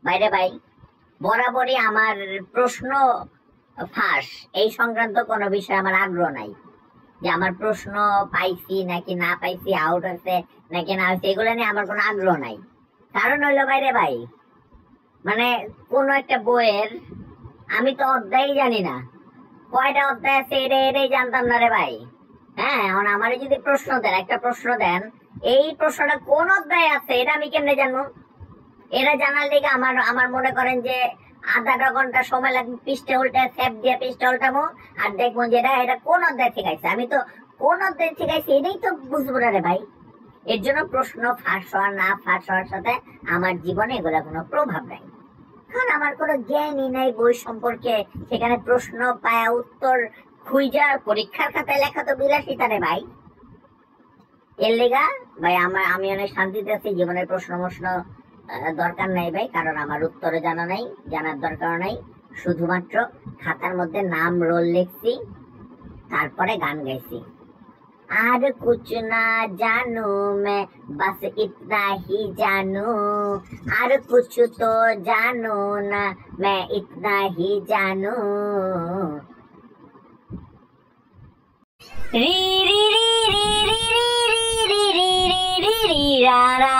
বাইরে ভাই, বরাবরই আমার প্রশ্ন ফাঁস, এই সংক্রান্ত কোনো বিষয়ে আমার আগ্রহ নাই। যে আমার প্রশ্ন পাইছি নাকি না পাইছি, আউট হয়েছে নাকি না হয়েছে, এগুলো নিয়ে আমার কোনো আগ্রহ নাই। কারণ হইলো বাইরে ভাই, মানে কোন একটা বইয়ের আমি তো অধ্যায় জানি না, কয়টা অধ্যায় আছে এটাই জানতাম না রে ভাই। হ্যাঁ, এখন আমারে যদি প্রশ্ন দেন, একটা প্রশ্ন দেন, এই প্রশ্নটা কোন অধ্যায় আছে এটা আমি কেমনে জানবো? এটা জানার লিগে আমার আমার মনে করেন যে আধা ঘন্টা সময় লাগবে, পৃষ্ঠা উল্টে স্যাপ দিয়ে পৃষ্ঠা উল্টাবো আর দেখবো যে এটা কোন অধ্যায় থেকে আছে। আমি তো কোন অধ্যায় থেকে আছে এটাই তো বুঝবো না রে ভাই। এর জন্য প্রশ্ন ফাঁস হওয়া না ফাঁস হওয়ার সাথে আমার জীবনে এগুলা কোনো প্রভাব নাই, কারণ আমার কোনো জ্ঞানই নাই বই সম্পর্কে। সেখানে প্রশ্ন পায়া উত্তর খুঁজা পরীক্ষার খাতায় লেখা তো বিলাসিতা রে ভাই। এর লেগা ভাই আমি অনেক শান্তিতে আছি, জীবনের প্রশ্ন দরকার নাই ভাই, কারণ আমার উত্তরে জানা নাই, জানার দরকার নাই। শুধুমাত্র খাতার মধ্যে নাম রোল লিখছি, তারপরে গান গাইছি। আর কুছ না জানু मैं बस इतना ही जानू, আর कुछ तो জানো না मैं इतना ही जानू। রি রি রি রি রি রি রি রি রি রি রা রা